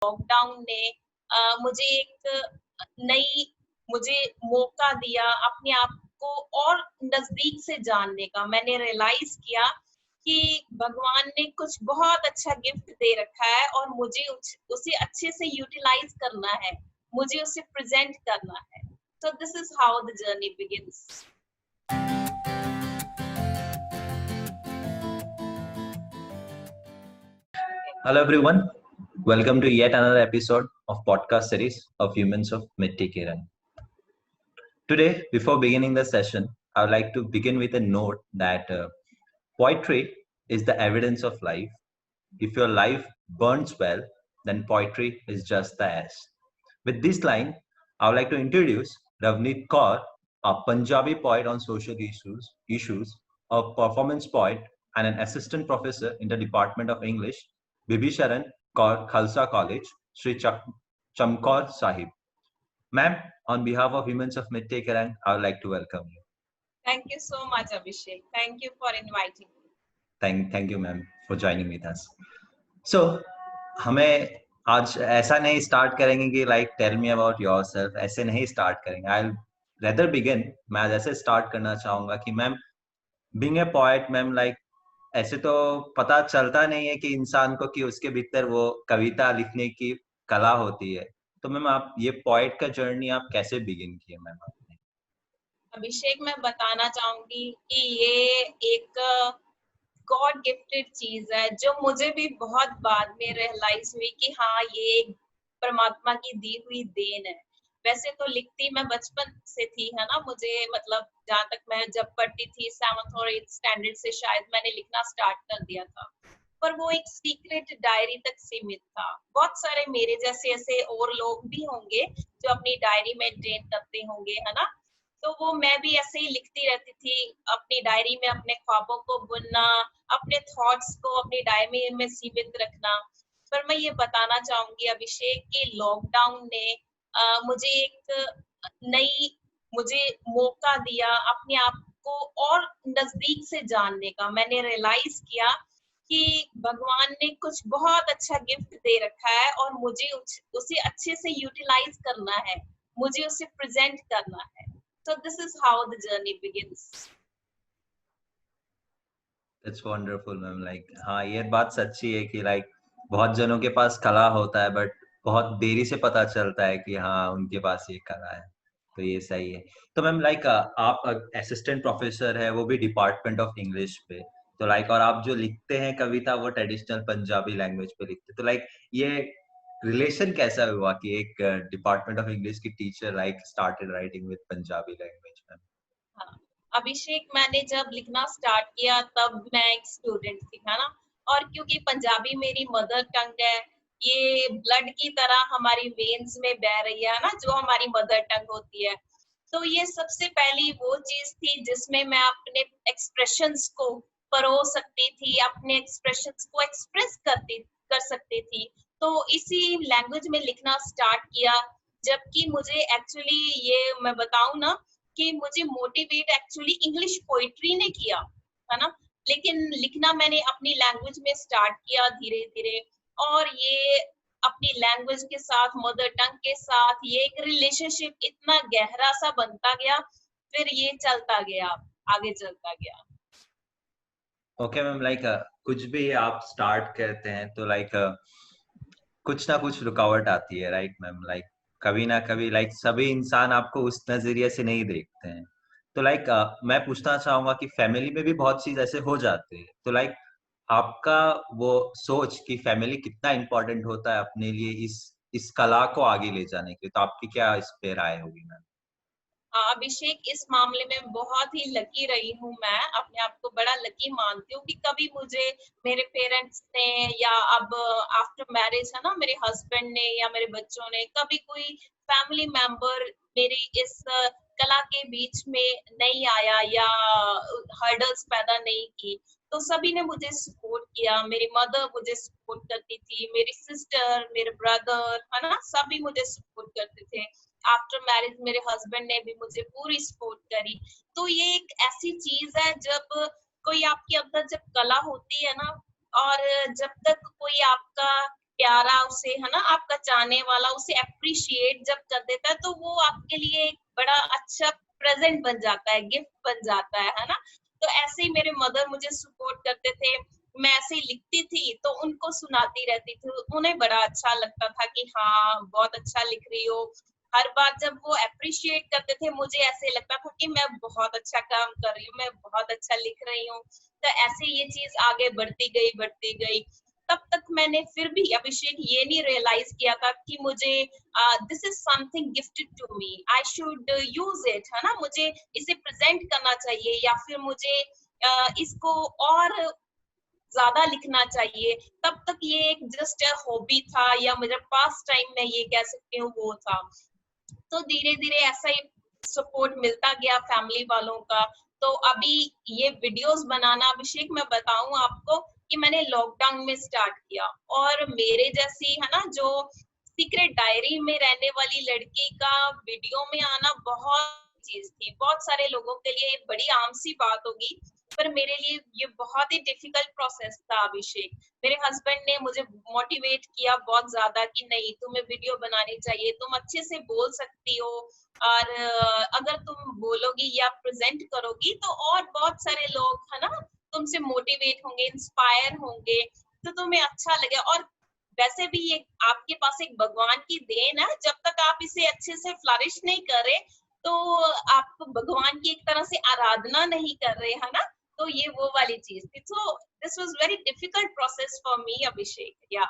Lockdown ने मुझे एक नई मुझे मौका दिया अपने आप को और नजदीक से जानने का। मैंने रियलाइज किया कि भगवान ने कुछ बहुत अच्छा गिफ्ट दे रखा है और मुझे उसे अच्छे से यूटिलाइज करना है, मुझे उसे प्रेजेंट करना है। So this is how the journey begins. Hello everyone, welcome to yet another episode of podcast series of Humans of Mitti Kiran. Today, before beginning the session, I would like to begin with a note that poetry is the evidence of life. If your life burns well, then poetry is just the ash. With this line, I would like to introduce Ravneet Kaur, a Punjabi poet on social issues, a performance poet, and an assistant professor in the Department of English, Bibhisharan Kaur Khalsa College, Sri Chamkaur Sahib. Ma'am, on behalf of Humans of Mitti Kiran, I would like to welcome you. Thank you so much, Abhishek. Thank you for inviting me. Thank you, ma'am, for joining with us. So, हमें आज ऐसा नहीं start करेंगे कि like tell me about yourself, ऐसे नहीं start करेंगे. आई rather begin, मैं आज ऐसे स्टार्ट करना चाहूंगा कि ma'am being a poet, ma'am like ऐसे तो पता चलता नहीं है कि इंसान को कि उसके भीतर वो कविता लिखने की कला होती है. तो मैम आप ये पोएट का जर्नी आप कैसे बिगिन किए मैम आपने? अभिषेक, मैं बताना चाहूंगी कि ये एक गॉड गिफ्टेड चीज है जो मुझे भी बहुत बाद में रियलाइज हुई कि हाँ, ये एक परमात्मा की दी हुई देन है। वैसे तो लिखती मैं बचपन से थी, है ना। मुझे मतलब जहाँ तक मैं जब पढ़ती थी 7th और 8th स्टैंडर्ड से शायद मैंने लिखना स्टार्ट कर दिया था, पर वो एक सीक्रेट डायरी तक सीमित था। बहुत सारे मेरे जैसे ऐसे और लोग भी होंगे जो अपनी डायरी मेंटेन करते होंगे, है ना। तो वो मैं भी ऐसे ही लिखती रहती थी अपनी डायरी में, अपने ख्वाबों को बुनना, अपने थॉट्स को अपनी डायरी में सीमित रखना। पर मैं ये बताना चाहूंगी अभिषेक कि लॉकडाउन ने मुझे एक नई मुझे मौका दिया अपने आप को और नजदीक से जानने का। मैंने रियलाइज किया कि भगवान ने कुछ बहुत अच्छा गिफ्ट दे रखा है और मुझे उसे अच्छे से यूटिलाइज करना है, मुझे उसे प्रेजेंट करना है। So this is how the journey begins. That's wonderful, ma'am. Like हाँ, ये बात सच्ची है कि लाइक बहुत जनों के पास कला होता है बट बहुत देरी से पता चलता है कि हाँ उनके पास ये कला है. तो ये सही है. तो मैम लाइक आप असिस्टेंट प्रोफेसर है, वो भी डिपार्टमेंट ऑफ इंग्लिश पे. तो लाइक और आप जो लिखते हैं कविता वो ट्रेडिशनल पंजाबी लैंग्वेज पे लिखते हैं. तो लाइक ये रिलेशन कैसा हुआ कि एक डिपार्टमेंट ऑफ इंग्लिश की teacher like started writing with Punjabi language में? हाँ, अभिषेक, मैंने जब लिखना स्टार्ट किया तब मैं एक स्टूडेंट थी, है ना। और क्योंकि पंजाबी मेरी मदर टंग है, ये ब्लड की तरह हमारी वेन्स में बह रही है ना, जो हमारी मदर टंग होती है। तो ये सबसे पहली वो चीज थी जिसमें मैं अपने एक्सप्रेशंस को परो सकती थी, अपने एक्सप्रेशंस को एक्सप्रेस कर सकती थी। तो इसी लैंग्वेज में लिखना स्टार्ट किया। जबकि मुझे एक्चुअली ये मैं बताऊं ना कि मुझे मोटिवेट एक्चुअली इंग्लिश पोइट्री ने किया, है ना। लेकिन लिखना मैंने अपनी लैंग्वेज में स्टार्ट किया धीरे धीरे, और ये अपनी लैंग्वेज के साथ, मदर टंग के साथ ये एक रिलेशनशिप इतना गहरा सा बनता गया, फिर ये चलता गया, आगे चलता गया। ओके मैम, लाइक कुछ भी आप स्टार्ट करते हैं तो लाइक कुछ ना कुछ रुकावट आती है, राइट मैम. लाइक कभी ना कभी लाइक सभी इंसान आपको उस नजरिए से नहीं देखते हैं. तो लाइक मैं पूछना चाहूंगा कि फैमिली में भी बहुत चीज ऐसे हो जाते हैं. तो लाइक आपका वो सोच कि फैमिली कितना इम्पोर्टेंट होता है अपने लिए इस कला को आगे ले जाने के लिए, तो आपकी क्या इस पे राय होगी मैम? अभिषेक, इस मामले में बहुत ही लकी रही हूँ। मैं अपने आप को बड़ा लकी मानती हूँ कि कभी मुझे मेरे पेरेंट्स ने या अब आफ्टर मैरिज, है ना, मेरे हस्बैंड ने या मेरे बच्चों ने, कभी कोई फैमिली मेंबर मेरी इस कला के बीच में नहीं आया या हर्डल्स पैदा नहीं की। तो सभी ने मुझे सपोर्ट किया। मेरी मदर मुझे सपोर्ट करती थी, मेरी सिस्टर, मेरे ब्रदर, है ना, सभी मुझे सपोर्ट करते थे। आफ्टर मैरिज मेरे हस्बैंड ने भी मुझे पूरी सपोर्ट करी। तो ये एक ऐसी चीज है, जब कोई आपके अंदर जब कला होती है ना, और जब तक कोई आपका प्यारा, उसे है ना आपका चाहने वाला उसे अप्रिशिएट जब कर देता है तो वो आपके लिए एक बड़ा अच्छा प्रेजेंट बन जाता है, गिफ्ट बन जाता है ना। तो ऐसे ही मेरे मदर मुझे सपोर्ट करते थे, मैं ऐसे ही लिखती थी तो उनको सुनाती रहती थी, उन्हें बड़ा अच्छा लगता था कि हाँ बहुत अच्छा लिख रही हो। हर बार जब वो अप्रिशिएट करते थे मुझे ऐसे लगता था कि मैं बहुत अच्छा काम कर रही हूँ, मैं बहुत अच्छा लिख रही हूँ। तो ऐसे ये चीज आगे बढ़ती गई। तब तक मैंने फिर भी अभिषेक ये नहीं रियलाइज किया था कि मुझे this is something gifted to me, I should use it, है ना, मुझे इसे प्रेजेंट करना चाहिए या फिर मुझे इसको और ज्यादा लिखना चाहिए। तब तक ये एक जस्ट हॉबी था या मेरा पास टाइम में ये कह सकती हूँ वो था। तो धीरे धीरे ऐसा ही सपोर्ट मिलता गया फैमिली वालों का। तो अभी ये वीडियोस बनाना अभिषेक मैं बताऊं आपको कि मैंने लॉकडाउन में स्टार्ट किया, और मेरे जैसी है ना जो सीक्रेट डायरी में रहने वाली लड़की का वीडियो में आना बहुत चीज थी, बहुत सारे लोगों के लिए बड़ी आम सी बात होगी, पर मेरे लिए ये बहुत ही डिफिकल्ट प्रोसेस था अभिषेक। मेरे हस्बैंड ने मुझे मोटिवेट किया बहुत ज्यादा कि नहीं तुम्हें वीडियो बनानी चाहिए, तुम अच्छे से बोल सकती हो, और अगर तुम बोलोगी या प्रेजेंट करोगी तो और बहुत सारे लोग है ना तुमसे मोटिवेट होंगे, इंस्पायर होंगे, तो तुम्हें अच्छा लगे। और वैसे भी ये आपके पास एक भगवान की देन है, जब तक आप इसे अच्छे से फ्लरिश नहीं करे तो आप भगवान की एक तरह से आराधना नहीं कर रहे, है ना। तो ये वो वाली चीज थी। So this was very difficult process for me Abhishek, yeah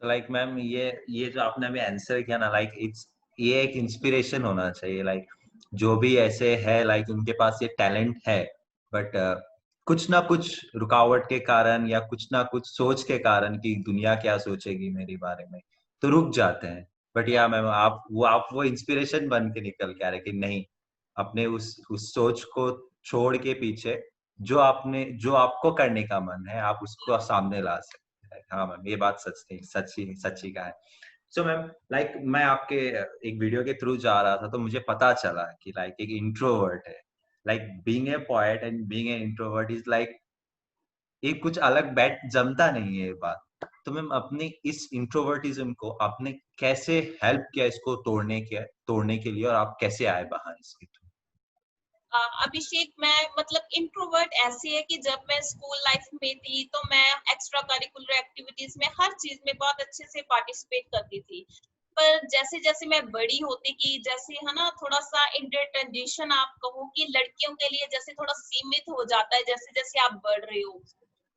like ma'am ये जो आपने अभी आंसर किया ना, लाइक इट्स ये एक इंस्पिरेशन होना चाहिए। लाइक जो भी ऐसे है, लाइक उनके पास ये टैलेंट है, बट कुछ ना कुछ रुकावट के कारण या कुछ ना कुछ सोच के कारण कि दुनिया क्या सोचेगी मेरे बारे में, तो रुक जाते हैं। बट या मैम आप वो इंस्पिरेशन बन के निकल के आ रहे कि नहीं, अपने उस सोच को छोड़ के पीछे जो आपको करने का मन है आप उसको सामने ला सकते हैं। हाँ मैम, ये बात सच्ची का है। सो मैम, लाइक मैं आपके एक वीडियो के थ्रू जा रहा था तो मुझे पता चला कि लाइक एक इंट्रोवर्ट है, like being a poet and being a introvert is like ये कुछ अलग बैठ जमता नहीं है ये बात। तो मैम अपनी इस इंट्रोवर्टिज्म को आपने कैसे हेल्प किया इसको तोड़ने के लिए, और आप कैसे आए बाहर इसके थ्रू? अभिषेक मैं मतलब इंट्रोवर्ट ऐसी है कि जब मैं स्कूल लाइफ में थी तो मैं एक्स्ट्रा करिकुलर एक्टिविटीज में हर चीज में बहुत अच्छे से पार्टिसिपेट करती थी। पर जैसे जैसे मैं बड़ी होती की, जैसे है ना थोड़ा सा इंटर ट्रांजिशन आप कहो कि लड़कियों के लिए जैसे थोड़ा सीमित हो जाता है जैसे जैसे आप बढ़ रहे हो,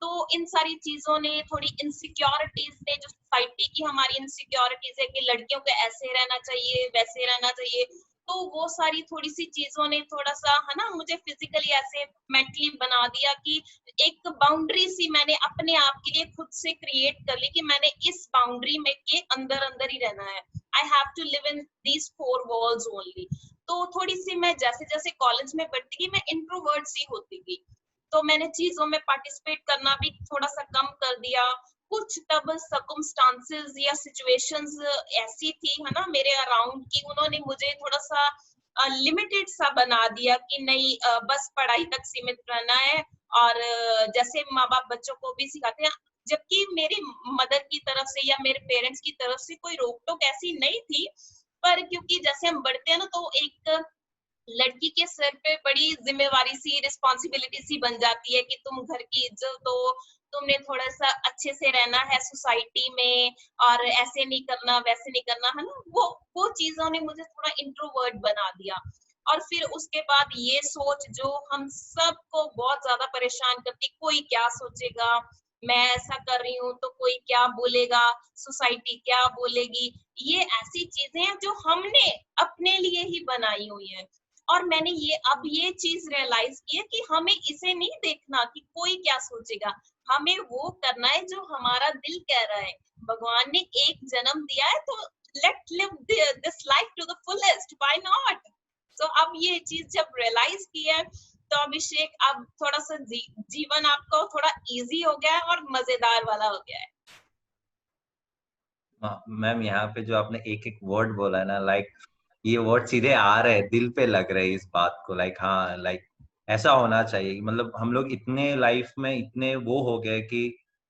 तो इन सारी चीजों ने थोड़ी इनसिक्योरिटीज ने, जो सोसाइटी की हमारी इनसिक्योरिटीज है कि लड़कियों को ऐसे रहना चाहिए वैसे रहना चाहिए, तो वो सारी थोड़ी सी चीजों ने थोड़ा सा है ना मुझे फिजिकली ऐसे मेंटली बना दिया कि एक बाउंड्री सी मैंने अपने आप के लिए खुद से क्रिएट कर ली कि मैंने इस बाउंड्री में के अंदर अंदर ही रहना है, I have to live in these four walls only. तो थोड़ी सी मैं जैसे जैसे कॉलेज में बढ़ती गई मैं इंट्रोवर्ट सी होती गई, तो मैंने चीजों में पार्टिसिपेट करना भी थोड़ा सा कम कर दिया। कुछ तब सर्कमस्टांसेस या सिचुएशंस ऐसी थी है ना मेरे अराउंड कि उन्होंने मुझे थोड़ा सा लिमिटेड सा बना दिया कि नहीं बस पढ़ाई तक सीमित रहना है। और जैसे माँ बाप बच्चों को भी सिखाते हैं, जबकि मेरी मदर की तरफ से या मेरे पेरेंट्स की तरफ से कोई रोक टोक ऐसी नहीं थी, पर क्योंकि जैसे हम बढ़ते हैं ना तो एक लड़की के सर पे बड़ी जिम्मेवारी सी रिस्पॉन्सिबिलिटी सी बन जाती है कि तुम घर की इज्जत हो, तुमने थोड़ा सा अच्छे से रहना है सोसाइटी में, और ऐसे नहीं करना वैसे नहीं करना, है ना। वो चीजों ने मुझे थोड़ा इंट्रोवर्ट बना दिया। और फिर उसके बाद ये सोच जो हम सबको बहुत ज्यादा परेशान करती, कोई क्या सोचेगा, मैं ऐसा कर रही हूँ तो कोई क्या बोलेगा, सोसाइटी क्या बोलेगी, ये ऐसी चीजें हैं जो हमने अपने लिए ही बनाई हुई है। और मैंने ये चीज रियलाइज की है कि हमें इसे नहीं देखना कि कोई क्या सोचेगा, हमें वो करना है जो हमारा दिल कह रहा है। भगवान ने एक जन्म दिया है तो let live this life to the fullest, why not. तो अब ये चीज जब रियलाइज की है तो अभिषेक अब थोड़ा सा जीवन आपको थोड़ा इजी हो गया है और मजेदार वाला हो गया है। मैम यहाँ पे जो आपने एक एक वर्ड बोला है ना, लाइक ये वर्ड सीधे आ रहे हैं, दिल पे लग रहे हैं इस बात को। लाइक हाँ, लाइक ऐसा होना चाहिए। मतलब हम लोग इतने लाइफ में इतने वो हो गए कि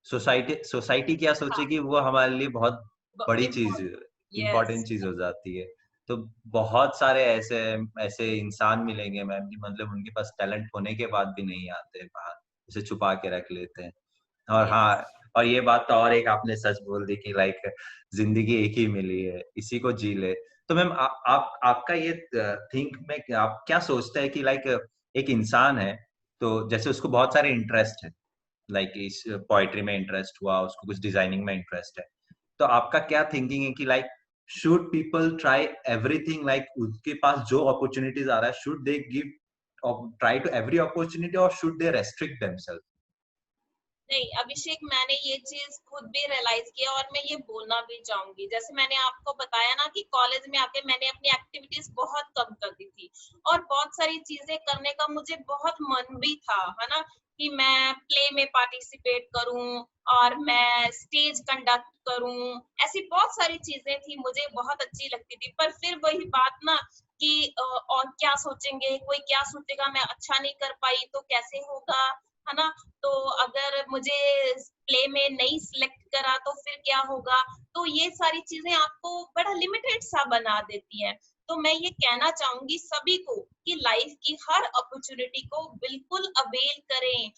सोसाइटी क्या सोचेगी वो हमारे लिए बहुत बड़ी चीज, यस इम्पोर्टेंट चीज हो जाती है। तो बहुत सारे ऐसे ऐसे इंसान मिलेंगे मैम कि मतलब उनके पास टैलेंट होने के बाद भी नहीं आते बाहर, उसे छुपा के रख लेते हैं। और हाँ, यस और ये बात तो और एक आपने सच बोल दी कि लाइक जिंदगी एक ही मिली है, इसी को जी ले। तो मैम आप आपका ये थिंक में आप क्या सोचते हैं कि लाइक एक इंसान है तो जैसे उसको बहुत सारे इंटरेस्ट है, लाइक इस पोएट्री में इंटरेस्ट हुआ, उसको कुछ डिजाइनिंग में इंटरेस्ट है, तो आपका क्या थिंकिंग है कि like should people try everything, like उसके पास जो अपॉर्चुनिटीज आ रहा है should they give try to every opportunity और शुड दे रेस्ट्रिक्ट देमसेल्फ? नहीं अभिषेक, मैंने ये चीज खुद भी रियलाइज किया और मैं ये बोलना भी चाहूंगी। जैसे मैंने आपको बताया ना कि कॉलेज में आके मैंने अपनी एक्टिविटीज बहुत कम कर दी थी और बहुत सारी चीजें करने का मुझे बहुत मन भी था, है ना, कि मैं प्ले में पार्टिसिपेट करूं और मैं स्टेज कंडक्ट करूं। ऐसी बहुत सारी चीजें थी, मुझे बहुत अच्छी लगती थी। पर फिर वही बात ना कि और क्या सोचेंगे, कोई क्या सोचेगा, मैं अच्छा नहीं कर पाई तो कैसे होगा, है ना। तो अगर मुझे प्ले में नहीं सिलेक्ट करा तो फिर क्या होगा। तो ये सारी चीजें आपको बड़ा लिमिटेड सा बना देती है। तो मैं ये कहना चाहूंगी सभी को कि लाइफ की हर अपॉर्चुनिटी को बिल्कुल अवेल करें।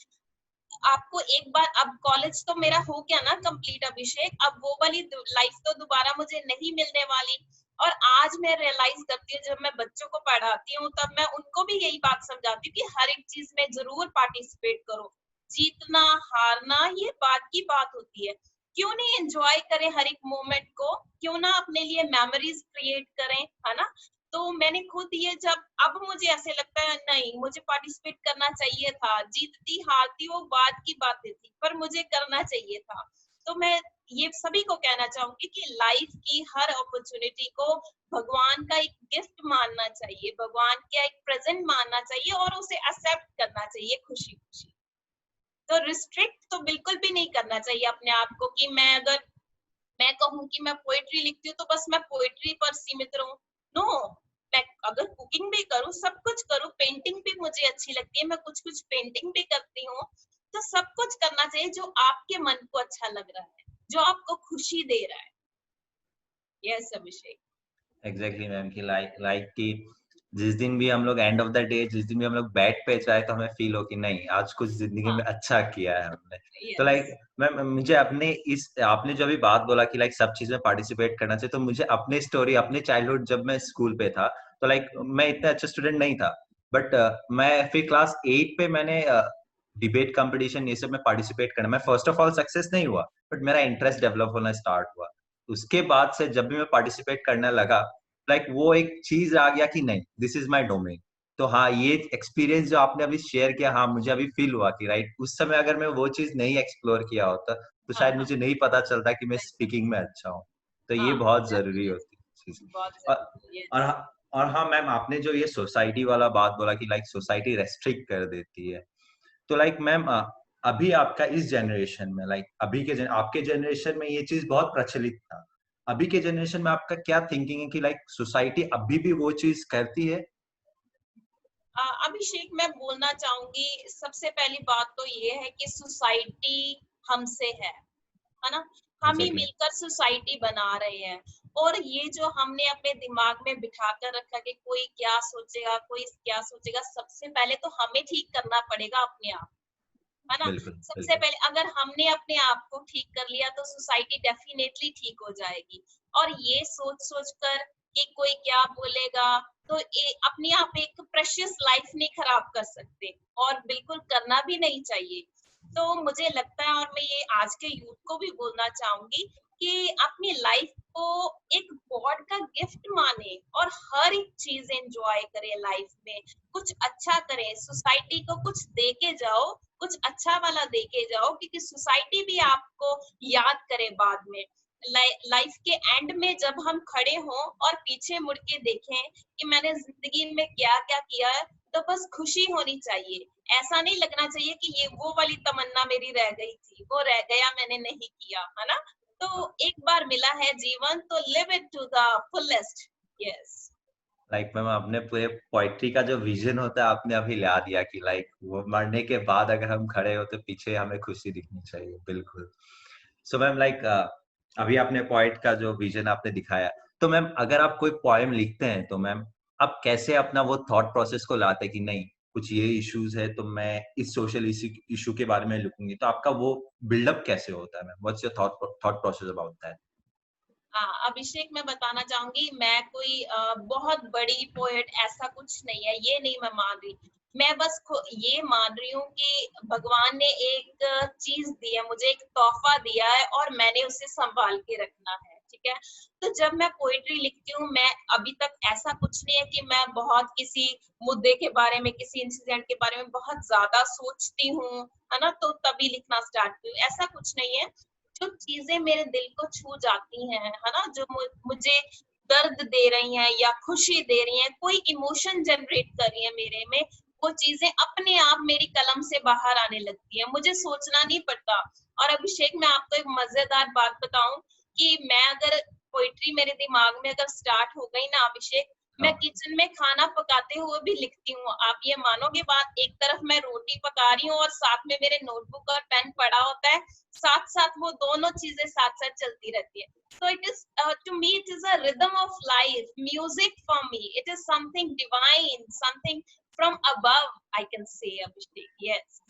आपको एक बार, अब कॉलेज तो मेरा हो गया ना कंप्लीट अभिषेक, अब वो वाली लाइफ तो दोबारा मुझे नहीं मिलने वाली। और आज मैं रियलाइज करती हूँ, जब मैं बच्चों को पढ़ाती हूँ तब मैं उनको भी यही बात समझाती हूँ कि हर एक चीज में जरूर पार्टिसिपेट करो। जीतना हारना ये बात की बात होती है, क्यों नहीं एंजॉय करें हर एक मोमेंट को, क्यों ना अपने लिए मेमोरीज क्रिएट करें, है ना। तो मैंने खुद ये जब, अब मुझे ऐसे लगता है नहीं मुझे पार्टिसिपेट करना चाहिए था, जीतती हारती वो बात की बातें थी, पर मुझे करना चाहिए था। तो मैं ये सभी को कहना चाहूंगी कि लाइफ की हर अपॉर्चुनिटी को भगवान का एक गिफ्ट मानना चाहिए, भगवान का एक प्रेजेंट मानना चाहिए और उसे एक्सेप्ट करना चाहिए खुशी खुशी। तो रिस्ट्रिक्ट तो बिल्कुल भी नहीं करना चाहिए अपने आप को कि मैं अगर मैं कहूँ कि मैं पोएट्री लिखती हूँ तो बस मैं पोएट्री पर सीमित रहूं। नो, मैं अगर कुकिंग भी करूँ, सब कुछ करूँ, पेंटिंग भी मुझे अच्छी लगती है, मैं कुछ कुछ पेंटिंग भी करती हूँ। तो सब कुछ करना चाहिए जो आपके मन को अच्छा लग रहा है, जो आपको खुशी दे रहा है। यस अभिषेक। एग्जैक्टली मैम कि लाइक कि जिस दिन भी हम लोग एंड ऑफ द डे, जिस दिन भी हम लोग बेड पे जाए तो हमें फील हो कि नहीं आज कुछ जिंदगी हाँ। में अच्छा किया है हमने। तो यस। लाइक मैम मुझे अपने इस आपने जो अभी बात बोला कि लाइक सब चीज में पार्टिसिपेट करना चाहिए, तो मुझे अपने स्टोरी, अपने चाइल्डहुड जब मैं स्कूल पे था तो लाइक मैं इतना अच्छा स्टूडेंट नहीं था, बट मैं फिर क्लास 8 पे मैंने डिबेट कंपटीशन ये सब में पार्टिसिपेट करना, मैं फर्स्ट ऑफ ऑल सक्सेस नहीं हुआ बट मेरा इंटरेस्ट डेवलप होना स्टार्ट हुआ। उसके बाद से जब भी मैं पार्टिसिपेट करने लगा लाइक वो एक चीज आ गया कि नहीं दिस इज माय डोमेन। तो हाँ ये एक्सपीरियंस जो आपने अभी शेयर किया, हाँ मुझे अभी फील हुआ कि राइट उस समय अगर मैं वो चीज नहीं एक्सप्लोर किया होता तो हाँ शायद हाँ। मुझे नहीं पता चलता कि मैं स्पीकिंग में अच्छा हूँ। तो ये हाँ बहुत जरूरी होती डेफिनेटली, है चीज। बहुत और जरूरी है। और हाँ, और हाँ मैम आपने जो ये सोसाइटी वाला बात बोला कि लाइक सोसाइटी रेस्ट्रिक्ट कर देती है, तो लाइक मैम अभी आपका इस जनरेशन में लाइक अभी के आपके जनरेशन में ये चीज बहुत प्रचलित था, अभी के जनरेशन में आपका क्या थिंकिंग है कि लाइक सोसाइटी अभी भी वो चीज करती है? अभिषेक, मैं बोलना चाहूंगी सबसे पहली बात तो ये है कि सोसाइटी हमसे है ना। हम ही एग्जैक्टली। मिलकर सोसाइटी बना रहे हैं। और ये जो हमने अपने दिमाग में बिठा कर रखा कि कोई क्या सोचेगा, कोई क्या सोचेगा, सबसे पहले तो हमें ठीक करना पड़ेगा अपने आप, है ना। बिल्कुल सबसे बिल्कुल। पहले अगर हमने अपने आप को ठीक कर लिया तो सोसाइटी डेफिनेटली ठीक हो जाएगी। और ये सोच सोच कर कि कोई क्या बोलेगा, तो अपने आप एक प्रेशियस लाइफ नहीं खराब कर सकते और बिल्कुल करना भी नहीं चाहिए। तो मुझे लगता है, और मैं ये आज के यूथ को भी बोलना चाहूंगी कि अपनी लाइफ को एक गॉड का गिफ्ट माने और हर एक चीज एंजॉय करें लाइफ में, कुछ अच्छा करें, सोसाइटी को कुछ दे के जाओ, कुछ अच्छा वाला दे के जाओ, क्योंकि सोसाइटी भी आपको याद करे बाद में। लाइफ के एंड में जब हम खड़े हों और पीछे मुड़ के देखें कि मैंने जिंदगी में क्या क्या किया है, तो बस खुशी होनी चाहिए। ऐसा नहीं लगना चाहिए कि ये वो वाली तमन्ना मेरी रह गई थी, वो रह गया, मैंने नहीं किया, है ना। तो एक बार मिला है जीवन, तो live it to the fullest. Yes. Like ma'am आपने पूरे पोइट्री का जो विजन होता है आपने अभी ला दिया कि लाइक वो मरने के बाद अगर हम खड़े हो तो पीछे हमें खुशी दिखनी चाहिए, बिल्कुल। सो मैम लाइक अभी आपने पोइट का जो विजन आपने दिखाया, तो मैम अगर आप कोई पोएम लिखते हैं तो मैम आप कैसे अपना वो थॉट प्रोसेस को लाते हैं कि नहीं कुछ ये इश्यूज है तो मैं इस सोशल इशू के बारे में लिखूंगी, तो आपका वो बिल्डअप कैसे होता है ma'am? What's your thought process about that? हाँ, अभिषेक मैं बताना चाहूंगी, मैं कोई बहुत बड़ी पोएट ऐसा कुछ नहीं है, ये नहीं मैं मान रही। मैं बस ये मान रही हूँ कि भगवान ने एक चीज दी है मुझे, एक तोहफा दिया है और मैंने उसे संभाल के रखना है, ठीक है। तो जब मैं पोएट्री लिखती हूँ, मैं अभी तक ऐसा कुछ नहीं है कि मैं बहुत किसी मुद्दे के बारे में, किसी इंसिडेंट के बारे में बहुत ज्यादा सोचती हूँ, है ना, तो तभी लिखना स्टार्ट की हूँ, ऐसा कुछ नहीं है। जो चीजें मेरे दिल को छू जाती हैं, है ना, जो मुझे दर्द दे रही हैं या खुशी दे रही हैं, कोई इमोशन जनरेट कर रही है मेरे में, वो चीजें अपने आप मेरी कलम से बाहर आने लगती है, मुझे सोचना नहीं पड़ता। और अभिषेक मैं आपको एक मजेदार बात बताऊं कि मैं अगर पोइट्री मेरे दिमाग में अगर स्टार्ट हो गई ना अभिषेक, मैं किचन में खाना पकाते हुए भी लिखती हूँ। आप ये मानोगे बात, एक तरफ मैं रोटी पका रही हूँ और साथ में मेरे नोटबुक और पेन पड़ा होता है, साथ साथ वो दोनों चीजें साथ साथ चलती रहती है। So it is to me it is a rhythm of life. Music for me it is something divine, something from above, I can say, Abhishek. Yes.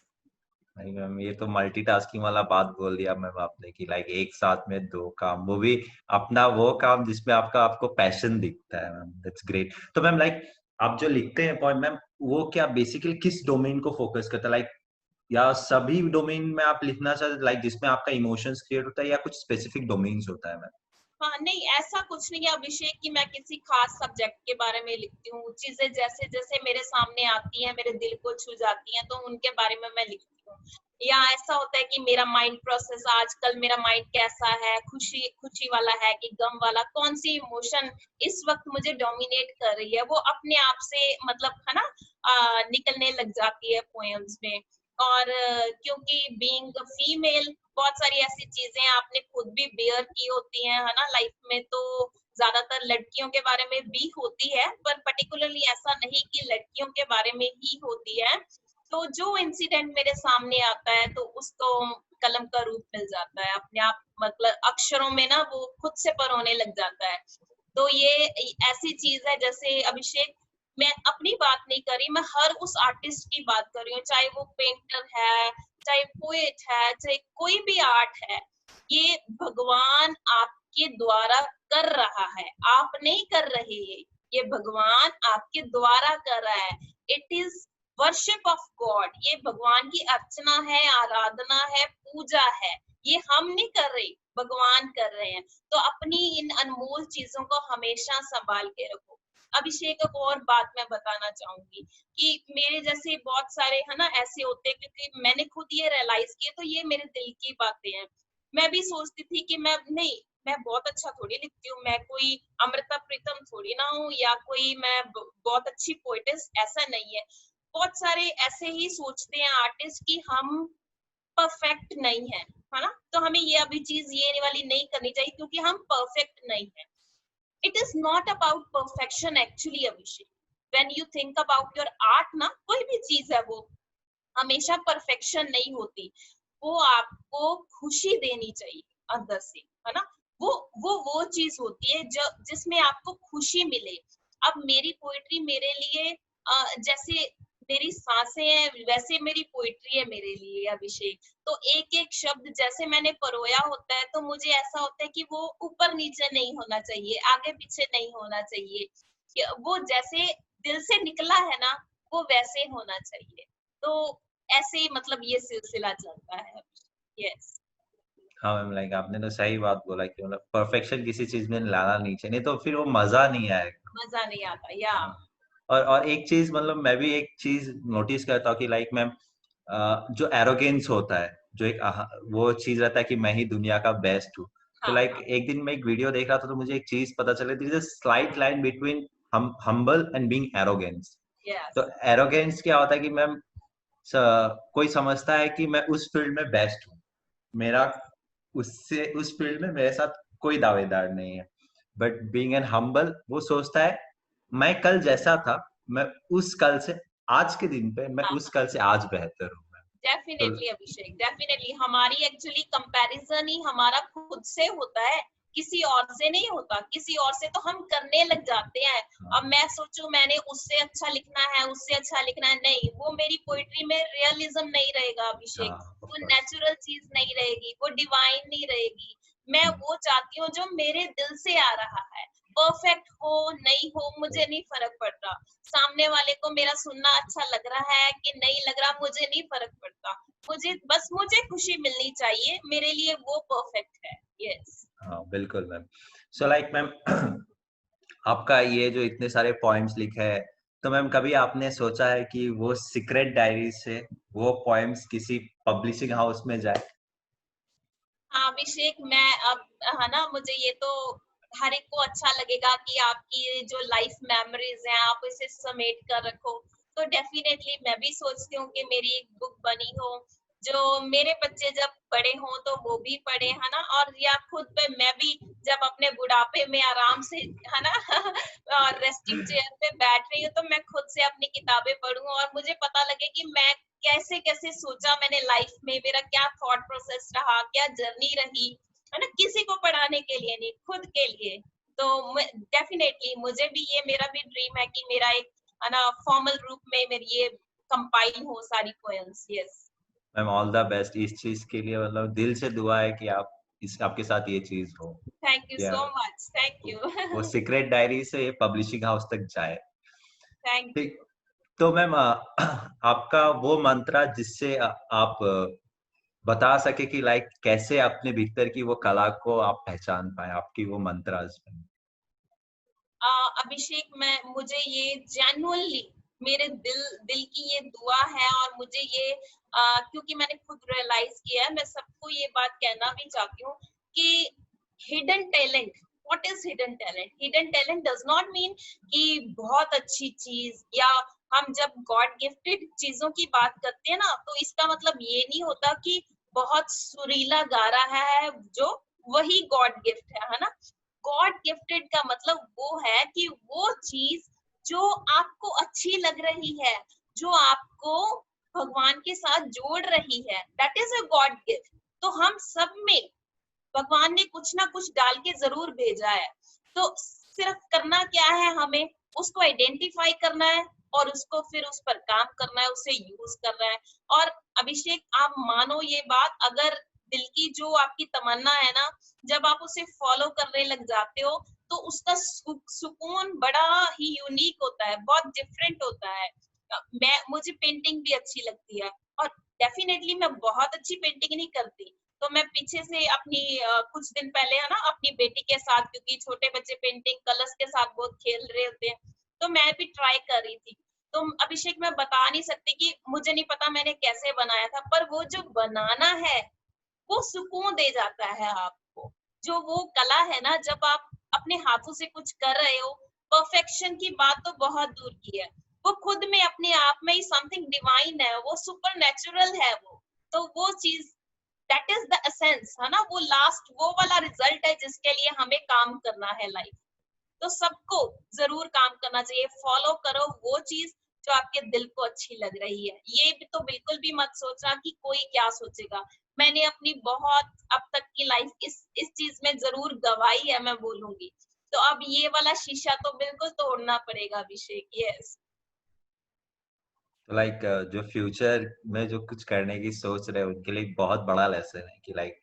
नहीं मैम, ये तो मल्टीटास्किंग वाला बात बोल दिया मैम आपने कि लाइक एक साथ में दो काम, वो भी अपना वो काम जिसमें आपको पैशन दिखता है मैम। That's great. तो मैम लाइक आप जो लिखते हैं पॉइंट मैम, वो क्या बेसिकली किस डोमेन को फोकस करता है? लाइक या सभी डोमेन में आप लिखना चाहते लाइक जिसमें आपका इमोशंस क्रिएट होता है, या कुछ स्पेसिफिक डोमेन्स होता है मैम? हाँ, नहीं ऐसा कुछ नहीं है अभिषेक कि मैं किसी खास सब्जेक्ट के बारे में लिखती हूँ। चीजें जैसे जैसे मेरे सामने आती हैं, मेरे दिल को छू जाती हैं, तो उनके बारे में मैं लिखती हूँ। या ऐसा होता है कि मेरा माइंड प्रोसेस, आजकल मेरा माइंड कैसा है, खुशी खुशी वाला है कि गम वाला, कौन सी इमोशन इस वक्त मुझे डोमिनेट कर रही है, वो अपने आप से मतलब है ना निकलने लग जाती है पोएम्स में। और क्योंकि बीइंग फीमेल बहुत सारी ऐसी चीजें आपने खुद भी बेयर की होती हैं, है ना, लाइफ में, तो ज्यादातर लड़कियों के बारे में भी होती है, पर पर्टिकुलरली ऐसा नहीं कि लड़कियों के बारे में ही होती है। तो जो इंसिडेंट मेरे सामने आता है तो उसको कलम का रूप मिल जाता है अपने आप, मतलब अक्षरों में ना वो खुद से परोने लग जाता है। तो ये ऐसी चीज है, जैसे अभिषेक मैं अपनी बात नहीं कर रही, मैं हर उस आर्टिस्ट की बात कर रही हूँ, चाहे वो पेंटर है, चाहे पोएट है, चाहे कोई भी आर्ट है, ये भगवान आपके द्वारा कर रहा है, आप नहीं कर रहे, ये भगवान आपके द्वारा कर रहा है। It is worship of God, ये भगवान की अर्चना है, आराधना है, पूजा है, ये हम नहीं कर रहे, भगवान कर रहे हैं। तो अपनी इन अनमोल चीजों को हमेशा संभाल के रखो। अभिषेक एक और बात मैं बताना चाहूंगी कि मेरे जैसे बहुत सारे है ना ऐसे होते हैं, क्योंकि मैंने खुद ये रियलाइज किया, तो ये मेरे दिल की बातें हैं। मैं भी सोचती थी कि मैं बहुत अच्छा थोड़ी लिखती हूँ, मैं कोई अमृता प्रीतम थोड़ी ना हूँ, या कोई मैं बहुत अच्छी पोइटिस, ऐसा नहीं है। बहुत सारे ऐसे ही सोचते हैं आर्टिस्ट कि हम परफेक्ट नहीं है ना, तो हमें ये अभी चीज ये वाली नहीं करनी चाहिए क्योंकि हम परफेक्ट नहीं है। It is not about perfection actually, Abhishek. When you think about your art ना, कोई भी चीज है वो हमेशा परफेक्शन नहीं होती, वो आपको खुशी देनी चाहिए अंदर से, है ना। वो चीज होती है जो जिसमें आपको खुशी मिले। अब मेरी पोइट्री मेरे लिए जैसे मेरी सांसें हैं, वैसे मेरी पोइट्री है मेरे लिए अभिषेक। तो एक एक शब्द जैसे मैंने परोया होता है, तो मुझे ऐसा होता है कि वो ऊपर नीचे नहीं होना चाहिए, आगे पीछे नहीं होना चाहिए, वो जैसे दिल से निकला है ना, वो वैसे होना चाहिए। तो ऐसे ही मतलब ये सिलसिला चलता है। यस। हाँ मैम, लाइक आपने तो सही बात बोला कि मतलब परफेक्शन किसी चीज में लाना नहीं चाहिए, नहीं तो फिर वो मजा नहीं आएगा। मजा नहीं आता या हाँ। और एक चीज मतलब मैं भी एक चीज नोटिस करता हूँ कि लाइक मैम जो एरोगेंस होता है, जो एक वो चीज रहता है कि मैं ही दुनिया का बेस्ट हूँ। तो हाँ लाइक हाँ एक दिन मैं एक वीडियो देख रहा था तो मुझे एक चीज पता चली थी, slight line between humble and being arrogance. Yes तो एरोगेंस क्या होता है कि मैम कोई समझता है कि मैं उस फील्ड में बेस्ट हूँ, मेरा उससे उस फील्ड में मेरे साथ कोई दावेदार नहीं है। बट बीइंग एन हम्बल, वो सोचता है मैं कल जैसा था, मैं उस कल से आज के दिन पे मैं हाँ उस कल से आज बेहतर हूँ मैं। तो डेफिनेटली अभिषेक, डेफिनेटली हमारी एक्चुअली कंपैरिजन ही हमारा खुद से होता है, किसी और से नहीं होता। किसी और से तो हम करने लग जाते हैं। अब हाँ, मैं सोचूं मैंने उससे अच्छा लिखना है, उससे अच्छा लिखना है, नहीं, वो मेरी पोइट्री में रियलिज्म नहीं रहेगा अभिषेक, हाँ, ऑफ वो कोर्स। नेचुरल चीज नहीं रहेगी, वो डिवाइन नहीं रहेगी। मैं वो चाहती हूँ जो मेरे दिल से आ रहा है। परफेक्ट हो नहीं हो मुझे नहीं फर्क पड़ रहा, सामने वाले को मेरा सुनना अच्छा लग रहा है कि नहीं लग रहा मुझे नहीं फर्क पड़ता, मुझे खुशी मिलनी चाहिए, मेरे लिए वो परफेक्ट है। यस। हाँ, बिल्कुल मैम। सो लाइक मैम, आपका ये जो इतने सारे पॉइंट्स लिखे हैं, तो मैम कभी आपने सोचा है कि वो सीक्रेट डायरी से वो पॉइंट्स किसी पब्लिशिंग हाउस में जाए? हाँ अभिषेक, मैं अब, है ना, मुझे ये तो हर एक को अच्छा लगेगा कि आपकी जो लाइफ मेमोरीज हैं आप इसे समेट कर रखो। तो डेफिनेटली मैं भी सोचती हूँ कि मेरी एक बुक बनी हो, जो मेरे बच्चे जब बड़े हों तो वो भी पढ़े, है ना, और या खुद पे मैं भी जब अपने बुढ़ापे में आराम से, है ना, और रेस्टिंग चेयर पे बैठ रही हूँ तो मैं खुद से अपनी किताबें पढूं और मुझे पता लगे कि मैं कैसे कैसे सोचा मैंने लाइफ में, मेरा क्या थॉट प्रोसेस रहा, क्या जर्नी रही, है ना, किसी को पढ़ाने के लिए नहीं, खुद के लिए। तो डेफिनेटली मुझे भी ये, मेरा भी ड्रीम है कि मेरा एक, है ना, फॉर्मल रूप में मेरी ये कंपाइल हो सारी poems. Yes. Ma'am all the best इस चीज के लिए, मतलब दिल से दुआ है कि आप इस आपके साथ ये चीज हो, थैंक यू या सो मच, थैंक यू। वो सीक्रेट डायरी से पब्लिशिंग हाउस तक जाए। थैंक ठीक। यू। तो मैम, आपका वो मंत्र जिससे आप बता सके कि लाइक कैसे अपने भीतर की वो कला को आप पहचान पाए, आपकी वो मंत्र। अभिषेक, मैं, मुझे ये जेन्युइनली मेरे दिल दिल की ये दुआ है, और मुझे ये, क्योंकि मैंने खुद रियलाइज किया है, मैं सबको ये बात कहना भी चाहती हूँ कि hidden talent, what is hidden talent? Hidden talent does not mean कि बहुत अच्छी चीज, या हम जब गॉड गिफ्टेड चीजों की बात करते हैं ना, तो इसका मतलब ये नहीं होता कि बहुत सुरीला गा रहा है जो, वही गॉड गिफ्ट है ना। गॉड गिफ्टेड का मतलब वो है कि वो चीज जो आपको अच्छी लग रही है, जो आपको भगवान के साथ जोड़ रही है, that is a God gift. तो हम सब में भगवान ने कुछ ना कुछ डाल के जरूर भेजा है। तो सिर्फ करना क्या है, हमें उसको आइडेंटिफाई करना है और उसको फिर उस पर काम करना है, उसे यूज करना है। और अभिषेक, आप मानो ये बात, अगर दिल की जो आपकी तमन्ना है ना, जब आप उसे फॉलो करने लग जाते हो तो उसका सुकून बड़ा ही यूनिक होता है, बहुत डिफरेंट होता है। मुझे पेंटिंग भी अच्छी लगती है, और डेफिनेटली मैं बहुत अच्छी पेंटिंग नहीं करती। तो मैं पीछे से अपनी, कुछ दिन पहले, है ना, अपनी बेटी के साथ, क्योंकि छोटे बच्चे पेंटिंग कलर्स के साथ बहुत खेल रहे होते हैं, तो मैं भी ट्राई कर रही थी। तो अभिषेक, मैं बता नहीं सकती कि मुझे नहीं पता मैंने कैसे बनाया था, पर वो जो बनाना है वो सुकून दे जाता है आपको। जो वो कला है ना, जब आप अपने हाथों से कुछ कर रहे हो, परफेक्शन की बात तो बहुत दूर की है, वो खुद में अपने आप में ही समथिंग डिवाइन है, वो सुपर नेचुरल है वो। तो वो चीज, दैट इज द एसेंस, है ना, वो लास्ट, वो वाला रिजल्ट है जिसके लिए हमें काम करना है लाइफ। तो सबको जरूर काम करना चाहिए, फॉलो करो वो चीज जो आपके दिल को अच्छी लग रही है। ये भी तो बिल्कुल भी मत सोचना कि कोई क्या सोचेगा। मैंने अपनी बहुत अब तक की लाइफ इस चीज में जरूर गवाई है, मैं बोलूंगी। तो अब ये वाला शीशा तो बिल्कुल तोड़ना पड़ेगा अभिषेक। यस। तो लाइक जो फ्यूचर में जो कुछ करने की सोच रहे हैं उनके लिए बहुत बड़ा लेसन है कि लाइक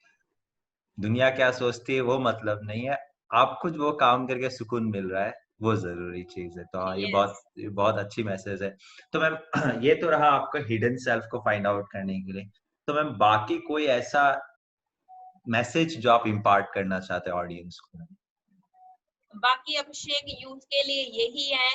दुनिया क्या सोचती है वो मतलब नहीं है, आपको जो वो काम करके सुकून मिल रहा है वो जरूरी चीज है। तो हाँ, यस। ये बहुत अच्छी मैसेज है। तो मैम, ये तो रहा आपका हिडन सेल्फ को फाइंड आउट करने के लिए। तो मैम बाकी कोई ऐसा मैसेज जो आप इम्पार्ट करना चाहते हैं ऑडियंस को? बाकी अभिषेक, यूथ के लिए यही है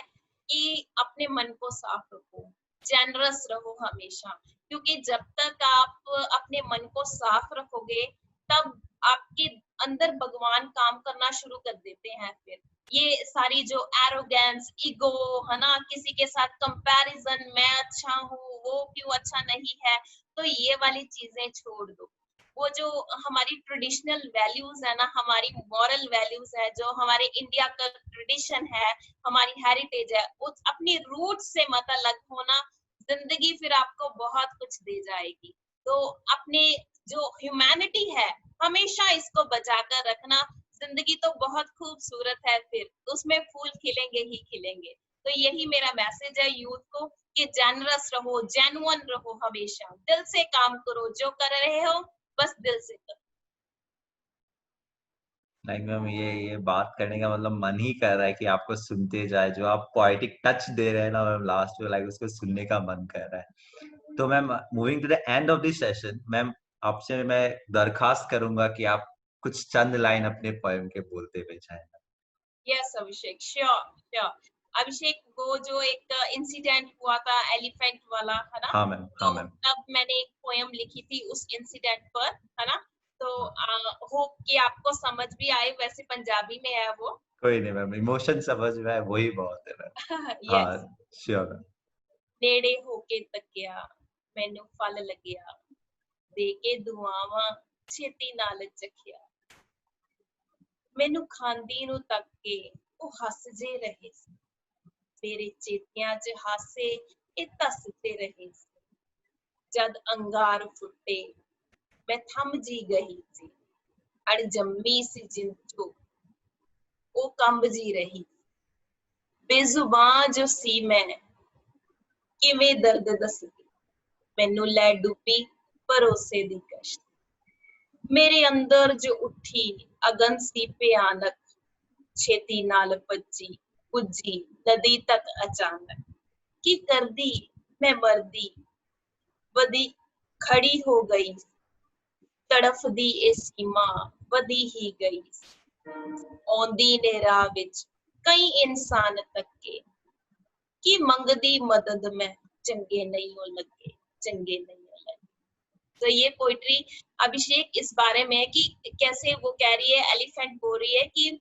कि अपने मन को साफ रखो, जेनरस रहो हमेशा, क्योंकि जब तक आप अपने मन को साफ रखोगे, तब आपके अंदर भगवान काम करना शुरू कर देते हैं। फिर ये सारी जो एरोगेंस, ईगो, है ना, किसी के साथ कंपैरिजन, मैं अच्छा हूँ वो क्यों अच्छा नहीं है, तो ये वाली चीजें छोड़ दो। वो जो हमारी ट्रेडिशनल वैल्यूज है ना, हमारी मॉरल वैल्यूज है, जो हमारे इंडिया का ट्रेडिशन है, हमारी हेरिटेज है, उस अपनी रूट से मत अलग होना, जिंदगी फिर आपको बहुत कुछ दे जाएगी। तो अपने जो ह्यूमैनिटी है हमेशा इसको बचाकर रखना। जिंदगी तो बहुत खूबसूरत है, फिर उसमें फूल खिलेंगे ही खिलेंगे। तो यही मेरा मैसेज है यूथ को कि जेनरस रहो, जेन्युइन रहो, हमेशा दिल से काम करो, जो कर रहे हो बस दिल से करो। लाइक मैम ये बात करने का मतलब मन ही कर रहा है कि आपको सुनते जाए, जो आप पोएटिक टच दे रहे हैं ना मैम लास्ट में, लाइक उसको सुनने का मन कर रहा है। तो ma'am moving to the end of this session, ma'am आपसे मैं दरखास्त करूंगा कि आप कुछ चंद लाइन अपने पोएम के बोलते हुए जाएं। यस अभिषेक, श्योर श्योर। अभिषेक, वो जो एक इंसिडेंट हुआ था एलिफेंट वाला, है ना? हाँ मैम, हाँ तो मैम। तब मैंने एक पोयम लिखी थी उस इंसिडेंट पर, है ना? तो होप कि आपको समझ भी आए, वैसे पंजाबी में है वो। कोई नहीं मैम, इमोशन समझ में आए वही बहुत है मैम। हाँ यस। Sure ma'am. नेड़े होके तकिया, मैनू फल लगिया, दे के दुआवां छेती नाल चखिया, मैनू खांदी नू तक के ओ हस जे रहे सी, मेरे चेतियां च हासे ए तसते रहे सी, जद अंगार फुटे मैं थम जी गई सी, अड़जम्मी सी जिंचो ओ कंब जी रही, बेजुबान जो सी मैं किवें दर्द दसदी, मैनू लै डुबी भरोसे दी कश्ती, मेरे अंदर जो उठी अगन सी भयानक, छेती नाल भज्जी पुज्जी नदी तक अचानक, की करदी मैं मरदी वदी खड़ी हो गई, तड़फदी ए सीमा वधी ही गई, औंदी ने राह विच कई इंसान तके, की मंगदी मदद में चंगे नहीं हो लगे, चंगे नहीं हो लगे। तो ये पोइट्री अभिषेक इस बारे में है कि कैसे वो कह रही है, एलिफेंट बोल रही है कि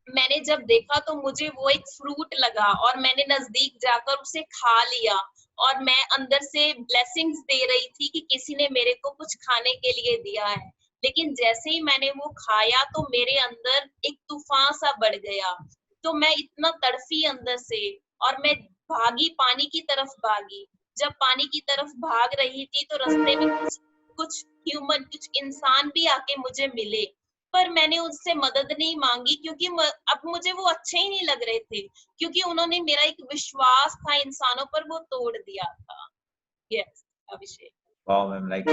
मैंने जब देखा तो मुझे वो एक फ्रूट लगा और मैंने नजदीक जाकर उसे खा लिया, और मैं अंदर से ब्लेसिंग्स दे रही थी कि किसी ने मेरे को कुछ खाने के लिए दिया है। लेकिन जैसे ही मैंने वो खाया तो मेरे अंदर एक तूफान सा बढ़ गया, तो मैं इतना तड़फी अंदर से, और मैं भागी, पानी की तरफ भागी। जब पानी की तरफ भाग रही थी तो रास्ते में कुछ ह्यूमन, कुछ इंसान भी आके मुझे मिले, पर मैंने उससे मदद नहीं मांगी, क्योंकि अब मुझे वो अच्छे ही नहीं लग रहे थे, क्योंकि उन्होंने मेरा एक विश्वास था इंसानों पर, वो तोड़ दिया था। यस अभिषेक। वाओ मैम, लाइक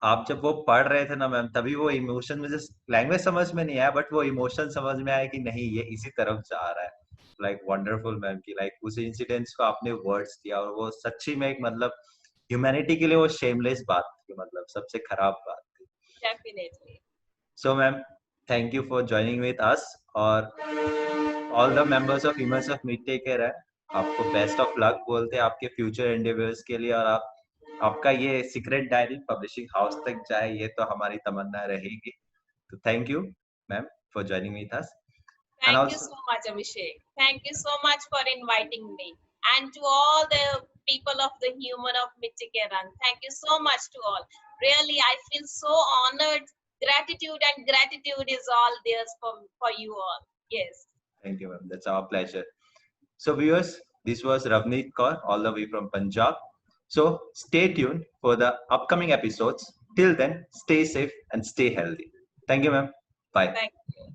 आप जब वो पढ़ रहे थे ना मैम, तभी वो इमोशन, मुझे लैंग्वेज समझ में नहीं आया बट वो इमोशन समझ में आया कि नहीं ये इसी तरफ जा रहा है। लाइक वंडरफुल मैम कि लाइक उस इंसिडेंट्स को आपने वर्ड्स दिया, और वो सच्ची में एक मतलब ह्यूमैनिटी के लिए वो शेमलेस बात थी, मतलब सबसे खराब बात थी। Definitely. So ma'am, thank you for joining with us, और all the members of humans of mid take care है, आपको बेस्ट ऑफ लक बोलते हैं आपके फ्यूचर एंडेवर्स के लिए, और आपका ये सीक्रेट डायरी पब्लिशिंग हाउस तक जाए, ये तो हमारी तमन्ना रहेगी। तो thank you ma'am for joining with us, and Thank you also so much, Abhishek. Thank you so much for inviting me. And to all the people of the Human of Michigan, thank you so much to all. Really, I feel so honored. Gratitude and gratitude is all theirs for you all. Yes. thank you ma'am, that's our pleasure. So viewers, this was Ravneet Kaur all the way from Punjab. So stay tuned for the upcoming episodes. Till then, stay safe and stay healthy. Thank you ma'am. Bye. Thank you.